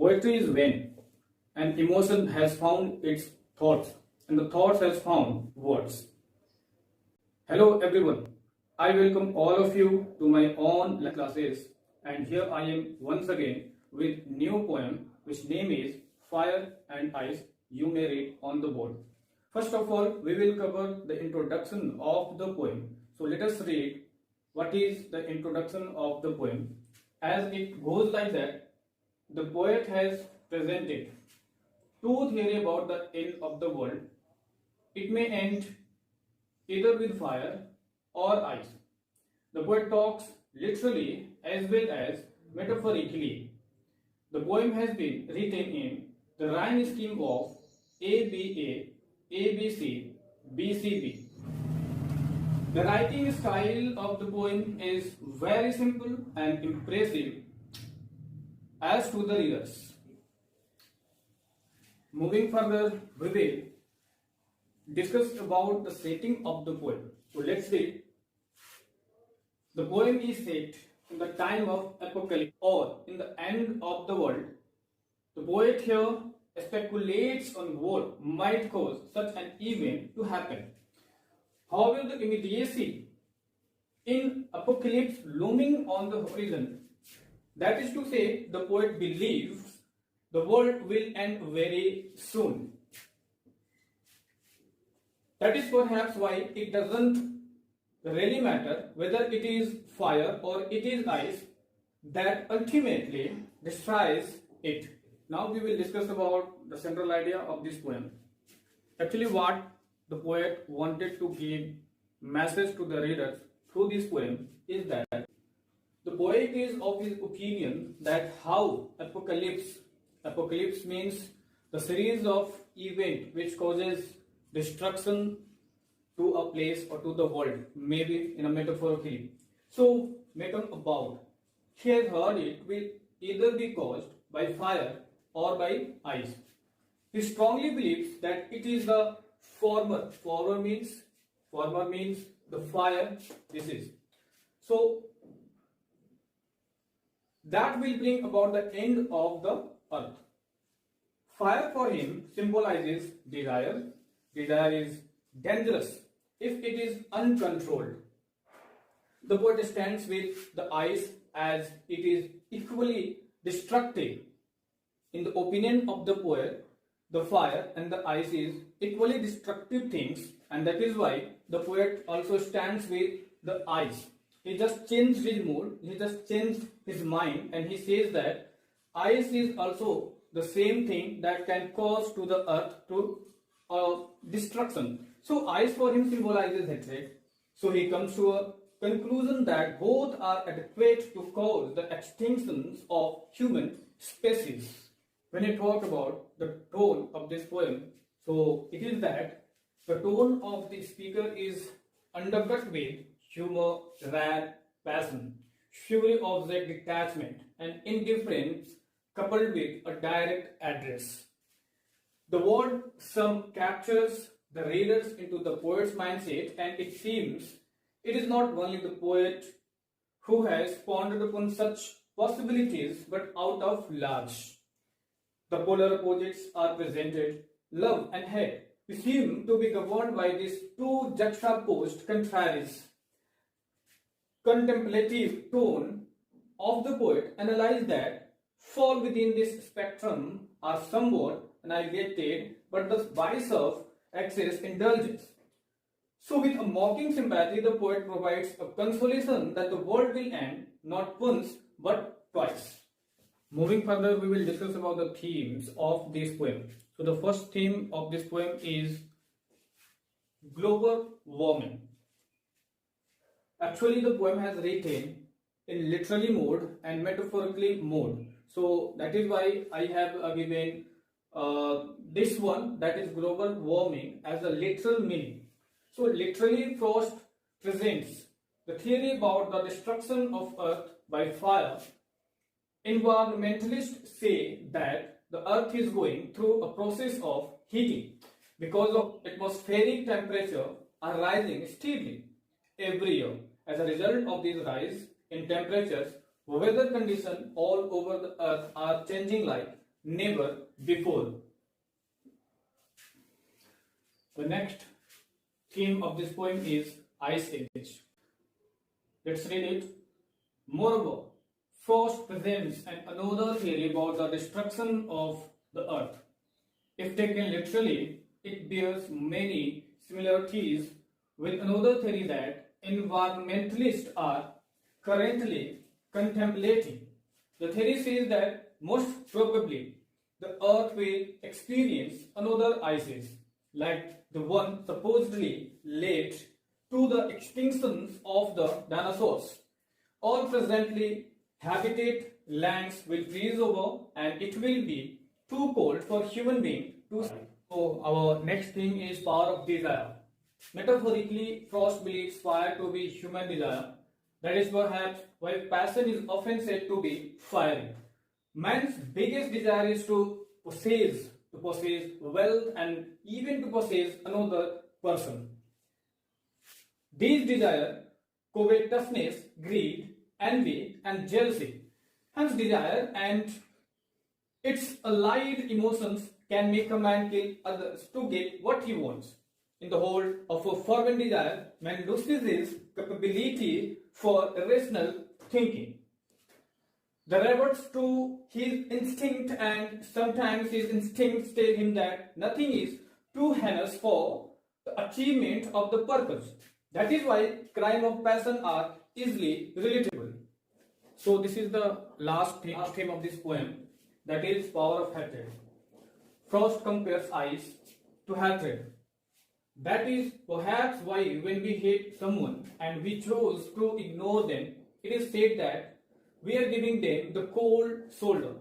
Poetry is when an emotion has found its thoughts and the thoughts has found words. Hello everyone. I welcome all of you to my own classes, and here I am once again with new poem which name is Fire and Ice. You may read on the board. First of all, we will cover the introduction of the poem. So let us read what is the introduction of the poem. As it goes like that, the poet has presented two theories about the end of the world. It may end either with fire or ice. The poet talks literally as well as metaphorically. The poem has been written in the rhyme scheme of ABA, ABC, BCB. The writing style of the poem is very simple and impressive as to the readers. Moving further, we will discuss about the setting of the poem. So let's read. The poem is set in the time of apocalypse or in the end of the world. The poet here speculates on what might cause such an event to happen. However, the immediacy in apocalypse looming on the horizon, that is to say, the poet believes the world will end very soon. That is perhaps why it doesn't really matter whether it is fire or it is ice that ultimately destroys it. Now we will discuss about the central idea of this poem. Actually, what the poet wanted to give message to the readers through this poem is that the poet is of his opinion that how apocalypse means the series of events which causes destruction to a place or to the world, maybe in a metaphorically. So, making about, he has heard it will either be caused by fire or by ice. He strongly believes that it is the former. Former means the fire. This is so that will bring about the end of the earth. Fire for him symbolizes desire. Desire is dangerous if it is uncontrolled. The poet stands with the ice as it is equally destructive. In the opinion of the poet, the fire and the ice is equally destructive things, and that is why the poet also stands with the ice. He just changed his mood, he just changed his mind, and he says that ice is also the same thing that can cause to the earth to destruction. So ice for him symbolizes hatred. So he comes to a conclusion that both are adequate to cause the extinctions of human species. When you talk about the tone of this poem, so it is that the tone of the speaker is undercut with humor, wrath, passion, fury, object detachment, and indifference coupled with a direct address. The word "some" captures the readers into the poet's mindset, and it seems it is not only the poet who has pondered upon such possibilities, but out of large. The polar opposites are presented, love and hate. We seem to be governed by these two juxtaposed contraries. Contemplative tone of the poet analyze that fall within this spectrum are somewhat annihilated, but the vice of excess indulgence. So with a mocking sympathy, the poet provides a consolation that the world will end not once but twice. Moving further, we will discuss about the themes of this poem. So the first theme of this poem is global warming. Actually, the poem has written in literally mode and metaphorically mode. So that is why I have given this one, that is global warming, as a literal meaning. So literally Frost presents the theory about the destruction of earth by fire. Environmentalists say that the earth is going through a process of heating because of atmospheric temperature are rising steadily every year. As a result of this rise in temperatures, weather conditions all over the earth are changing like never before. The next theme of this poem is Ice Age. Let's read it. Moreover, Frost presents another theory about the destruction of the earth. If taken literally, it bears many similarities with another theory that environmentalists are currently contemplating. The theory says that most probably the earth will experience another ice age, like the one supposedly led to the extinctions of the dinosaurs. All presently habitat lands will freeze over and it will be too cold for human beings to survive. So our next thing is power of desire. Metaphorically, Frost believes fire to be human desire. That is perhaps why passion is often said to be fiery. Man's biggest desire is to possess wealth and even to possess another person. These desire, covetousness, greed, envy, and jealousy. Hence, desire and its allied emotions can make a man kill others to get what he wants. In the whole of a fervent desire, man loses his capability for rational thinking. The reverts to his instinct, and sometimes his instincts tell him that nothing is too heinous for the achievement of the purpose. That is why crime of passion are easily relatable. So this is the last theme of this poem, that is power of hatred. Frost compares ice to hatred. That is perhaps why when we hate someone and we choose to ignore them, it is said that we are giving them the cold shoulder.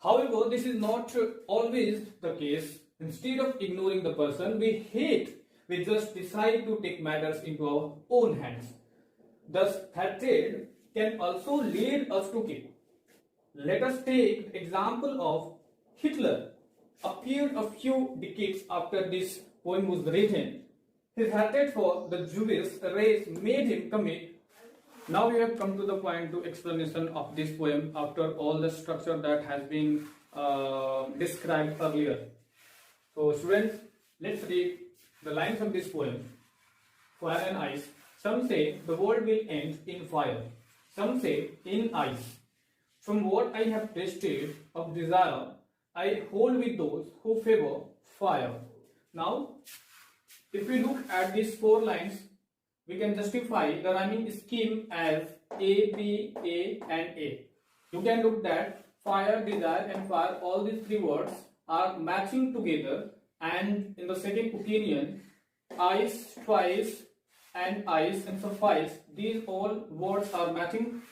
However, this is not always the case. Instead of ignoring the person we hate, we just decide to take matters into our own hands. Thus, hatred can also lead us to kill. Let us take the example of Hitler. Appeared a few decades after this poem was written. His hatred for the Jewish race made him commit. Now we have come to the point to explanation of this poem after all the structure that has been described earlier. So students, let's read the lines of this poem. Fire and ice. Some say the world will end in fire. Some say in ice. From what I have tasted of desire, I hold with those who favor fire. Now, if we look at these four lines, we can justify the rhyming scheme as A, B, A and A. You can look that fire, desire and fire, all these three words are matching together, and in the second opinion, ice, twice and ice and suffice, these all words are matching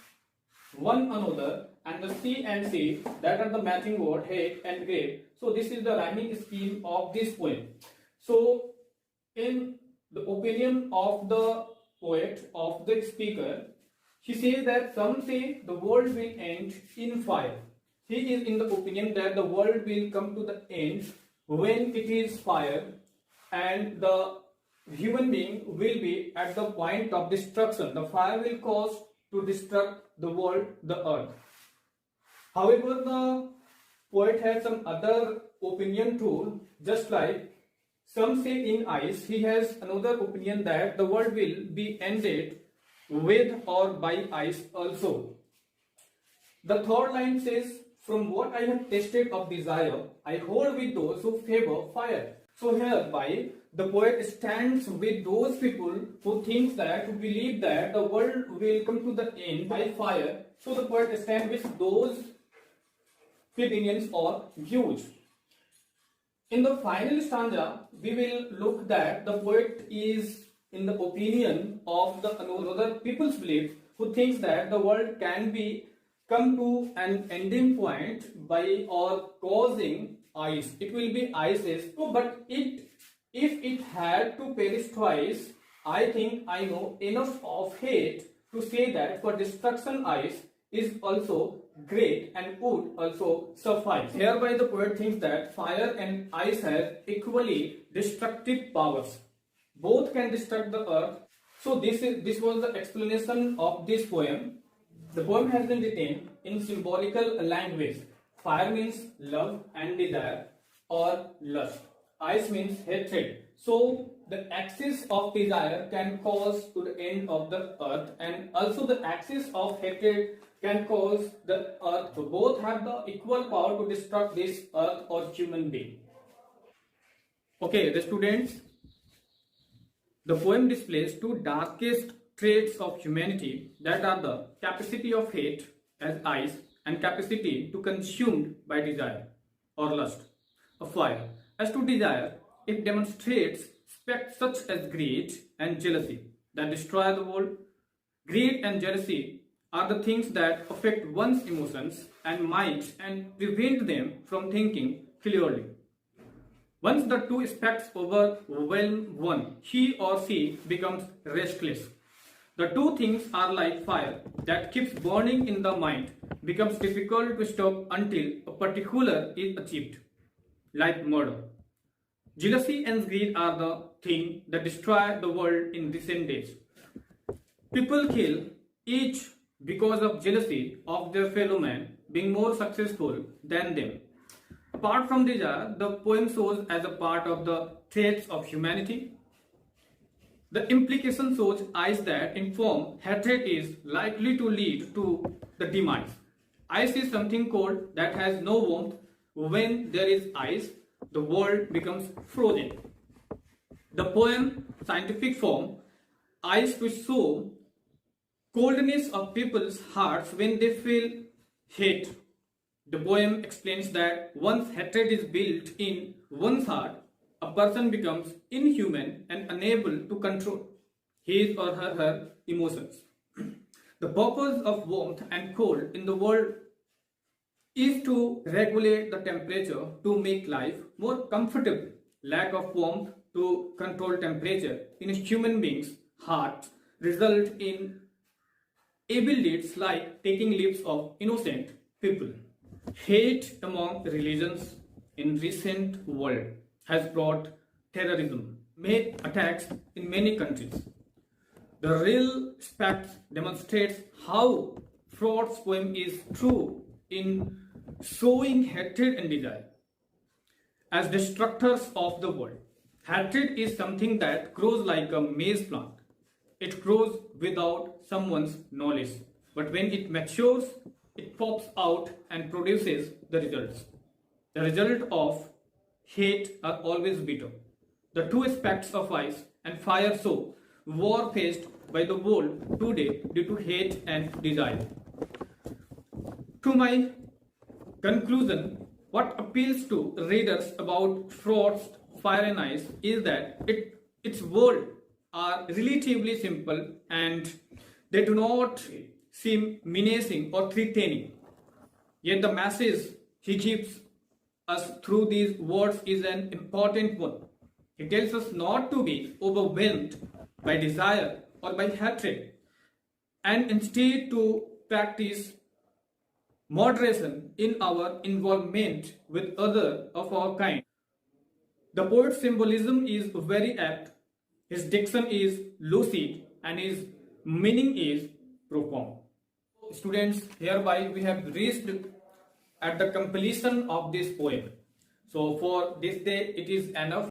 one another, and the C and C, that are the matching word, hate and great. So this is the rhyming scheme of this poem. So in the opinion of the poet, of the speaker, he says that some say the world will end in fire. He is in the opinion that the world will come to the end when it is fire, and the human being will be at the point of destruction. The fire will cause to destruct the world, the earth. However, the poet has some other opinion too, just like some say in ice, he has another opinion that the world will be ended with or by ice also. The third line says, from what I have tasted of desire, I hold with those who favor fire. So hereby, the poet stands with those people who believe that the world will come to the end by fire. So the poet stands with those opinions or views. In the final stanza, we will look that the poet is in the opinion of the another people's belief, who thinks that the world can be come to an ending point by or causing ice. It will be ices. So, but if it had to perish twice, I think I know enough of hate to say that for destruction ice is also great and would also suffice. Hereby the poet thinks that fire and ice have equally destructive powers. Both can destruct the earth. So this was the explanation of this poem. The poem has been written in symbolical language. Fire means love and desire or lust. Ice means hatred. So the axis of desire can cause to the end of the earth, and also the axis of hatred can cause the earth. So both have the equal power to destruct this earth or human being. Okay, the students, the poem displays two darkest traits of humanity, that are the capacity of hate as ice and capacity to consumed by desire or lust of fire. As to desire, it demonstrates aspects such as greed and jealousy that destroy the world. Greed and jealousy are the things that affect one's emotions and mind and prevent them from thinking clearly. Once the two aspects overwhelm one, he or she becomes restless. The two things are like fire that keeps burning in the mind, becomes difficult to stop until a particular is achieved, like murder. Jealousy and greed are the thing that destroy the world in recent days. People kill each because of jealousy of their fellow man being more successful than them. Apart from desire, the poem shows as a part of the traits of humanity. The implication shows ice that in form hatred is likely to lead to the demise. Ice is something cold that has no warmth. When there is ice, the world becomes frozen. The poem scientific form ice to show coldness of people's hearts when they feel hate. The poem explains that once hatred is built in one's heart, a person becomes inhuman and unable to control his or her emotions. The purpose of warmth and cold in the world is to regulate the temperature to make life more comfortable. Lack of warmth to control temperature in a human being's heart result in evil deeds like taking lives of innocent people. Hate among religions in recent world has brought terrorism, made attacks in many countries. The real fact demonstrates how Freud's poem is true in showing hatred and desire as destructors of the world. Hatred is something that grows like a maize plant. It grows without someone's knowledge, but when it matures, it pops out and produces the results. The result of hate are always bitter. The two aspects of ice and fire show war faced by the world today due to hate and desire. To my conclusion, what appeals to readers about Freud's Fire and Ice is that its words are relatively simple and they do not seem menacing or threatening. Yet the message he gives us through these words is an important one. He tells us not to be overwhelmed by desire or by hatred, and instead to practice moderation in our involvement with others of our kind. The poet's symbolism is very apt, his diction is lucid, and his meaning is profound. Students, hereby we have reached at the completion of this poem. So for this day it is enough.